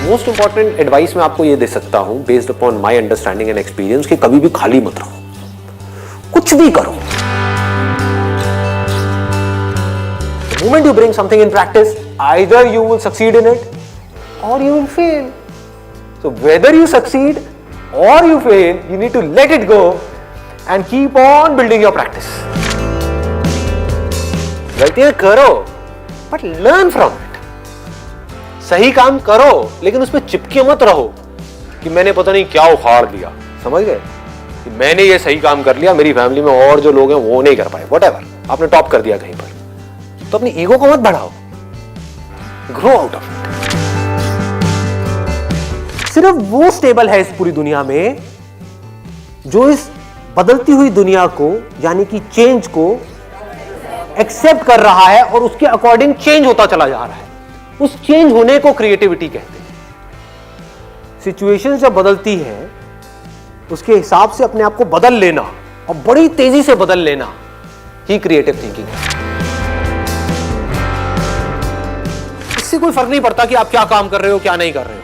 Most important advice मैं आपको ये दे सकता हूं based upon my understanding and experience कि कभी भी खाली मत रहो, कुछ भी करो। The moment you bring something in practice, either you will succeed in it or you will fail. So whether you succeed or you fail, you need to let it go and keep on building your practice. गलतियां करो but learn from it. सही काम करो लेकिन उसमें चिपके मत रहो कि मैंने पता नहीं क्या उखाड़ दिया, समझ गए, कि मैंने ये सही काम कर लिया, मेरी फैमिली में और जो लोग हैं वो नहीं कर पाए, व्हाटएवर, आपने टॉप कर दिया कहीं पर, तो अपनी ईगो को मत बढ़ाओ, ग्रो आउट ऑफ इट। सिर्फ वो स्टेबल है इस पूरी दुनिया में जो इस बदलती हुई दुनिया को यानी कि चेंज को एक्सेप्ट कर रहा है और उसके अकॉर्डिंग चेंज होता चला जा रहा है। उस चेंज होने को क्रिएटिविटी कहते हैं। सिचुएशन जब बदलती है उसके हिसाब से अपने आप को बदल लेना और बड़ी तेजी से बदल लेना ही क्रिएटिव थिंकिंग है। इससे कोई फर्क नहीं पड़ता कि आप क्या काम कर रहे हो क्या नहीं कर रहे हो।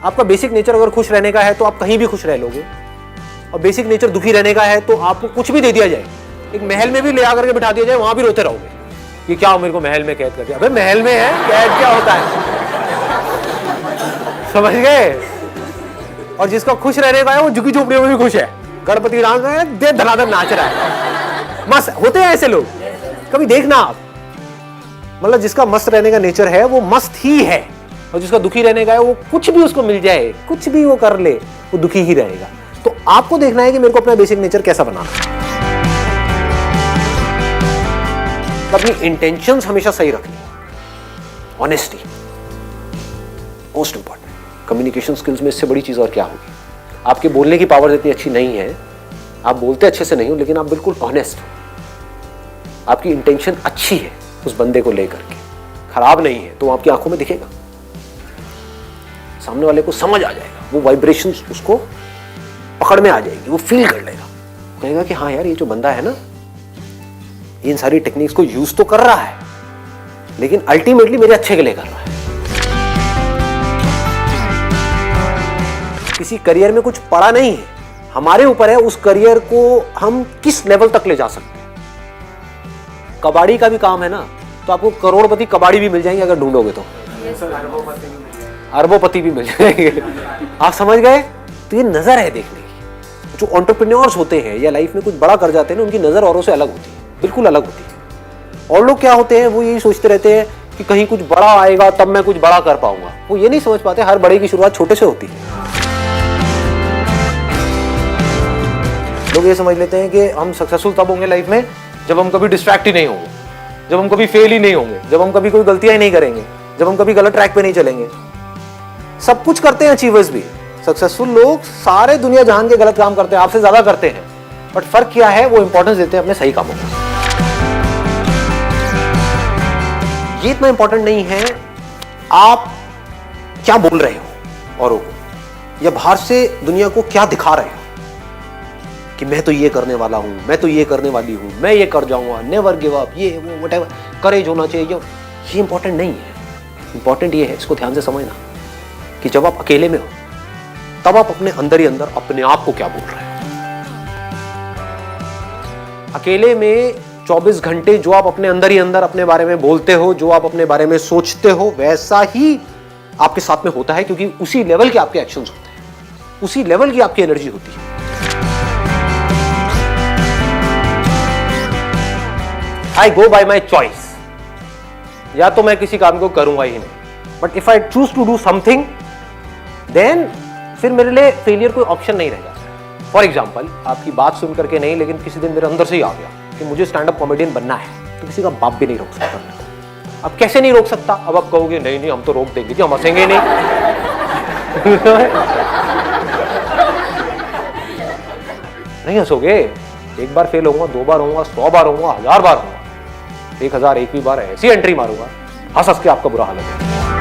आपका बेसिक नेचर अगर खुश रहने का है तो आप कहीं भी खुश रह लोगे, और बेसिक नेचर दुखी रहने का है तो आपको कुछ भी दे दिया जाए, एक महल में भी ले आकर के बिठा दिया जाए, वहां भी रोते रहोगे कि क्या मेरे को महल में कैद कर दिया। अबे महल में है, कैद क्या होता है, समझ गए। और जिसका खुश रहने का है वो झुकी झोपड़ियों में भी खुश है, गणपति डांस है, दे धनाधन नाच रहा है, मस्त होते हैं ऐसे लोग, कभी देखना आप। मतलब जिसका मस्त रहने का नेचर है वो मस्त ही है, और जिसका दुखी रहने का है वो कुछ भी उसको मिल जाए, कुछ भी वो कर ले, वो दुखी ही रहेगा। तो आपको देखना है कि मेरे को अपना बेसिक नेचर कैसा बनाना है। अपनी इंटेंशंस हमेशा सही रखनी, honesty most important. Communication skills में इससे बड़ी चीज और क्या होगी। आपके बोलने की पावर इतनी अच्छी नहीं है, आप बोलते अच्छे से नहीं हो, लेकिन आप बिल्कुल ऑनेस्ट हो, आपकी इंटेंशन अच्छी है उस बंदे को लेकर के, खराब नहीं है, तो आपकी आंखों में दिखेगा, सामने वाले को समझ आ जाएगा, वो वाइब्रेशंस उसको पकड़ में आ जाएगी, वो फील कर लेगा, कहेगा कि हाँ यार ये जो बंदा है ना इन सारी टेक्निक्स को यूज तो कर रहा है लेकिन अल्टीमेटली मेरे अच्छे के लिए कर रहा है। किसी करियर में कुछ पड़ा नहीं है, हमारे ऊपर है उस करियर को हम किस लेवल तक ले जा सकते हैं। कबाड़ी का भी काम है ना, तो आपको करोड़पति कबाड़ी भी मिल जाएंगे अगर ढूंढोगे तो, अरबोपति भी मिल जाएंगे, आप समझ गए। तो ये नजर है देखने की। जो एंटरप्रेन्योर्स होते हैं या लाइफ में कुछ बड़ा कर जाते हैं ना, उनकी नजर औरों से अलग होती है, बिल्कुल अलग होती है। और लोग क्या होते हैं, वो यही सोचते रहते हैं कि कहीं कुछ बड़ा आएगा तब मैं कुछ बड़ा कर पाऊंगा। वो ये नहीं समझ पाते हर बड़े की शुरुआत छोटे से होती है। लोग ये समझ लेते हैं कि हम सक्सेसफुल तब होंगे लाइफ में जब हम कभी डिस्ट्रैक्ट ही नहीं होंगे, जब हम कभी फेल ही नहीं होंगे, जब हम कभी कोई गलतियां ही नहीं करेंगे, जब हम कभी गलत ट्रैक पे नहीं चलेंगे। सब कुछ करते हैं अचीवर्स भी, सक्सेसफुल लोग सारे दुनिया जहान के गलत काम करते हैं, आपसे ज्यादा करते हैं, बट फर्क क्या है, वो इंपॉर्टेंस देते हैं अपने सही कामों को। ये इतना इंपॉर्टेंट नहीं है आप क्या बोल रहे हो औरों को, या बाहर से दुनिया को क्या दिखा रहे हो कि मैं तो ये करने वाला हूं, मैं तो ये करने वाली हूं, मैं ये कर जाऊंगा, नेवर गिव अप, ये वो व्हाटएवर, करेज होना चाहिए। ये इंपॉर्टेंट नहीं है। इंपॉर्टेंट ये है, इसको ध्यान से समझना, कि जब आप अकेले में हो तब आप अपने अंदर ही अंदर अपने आप को क्या बोल रहे हो। अकेले में 24 घंटे जो आप अपने अंदर ही अंदर अपने बारे में बोलते हो, जो आप अपने बारे में सोचते हो, वैसा ही आपके साथ में होता है, क्योंकि उसी लेवल के आपके एक्शंस होते हैं, उसी लेवल की आपकी एनर्जी होती है। आई गो बाय माई चॉइस, या तो मैं किसी काम को करूंगा ही नहीं, but if I choose to do something then फिर मेरे लिए फेलियर कोई ऑप्शन नहीं रह जाता। फॉर एग्जाम्पल, आपकी बात सुन करके नहीं, लेकिन किसी दिन मेरे अंदर से ही आ गया कि मुझे स्टैंड अप कॉमेडियन बनना है, तो किसी का बाप भी नहीं रोक सकता। अब कैसे नहीं रोक सकता, अब आप कहोगे नहीं नहीं हम तो रोक देंगे जी, हम हंसेंगे नहीं। नहीं हंसोगे, एक बार फेल होऊंगा, 2 बार होऊंगा, 100 बार होऊंगा, 1000 बार होऊंगा, 1001वीं बार ऐसी एंट्री मारूंगा, हंस हंस के आपका बुरा हाल है।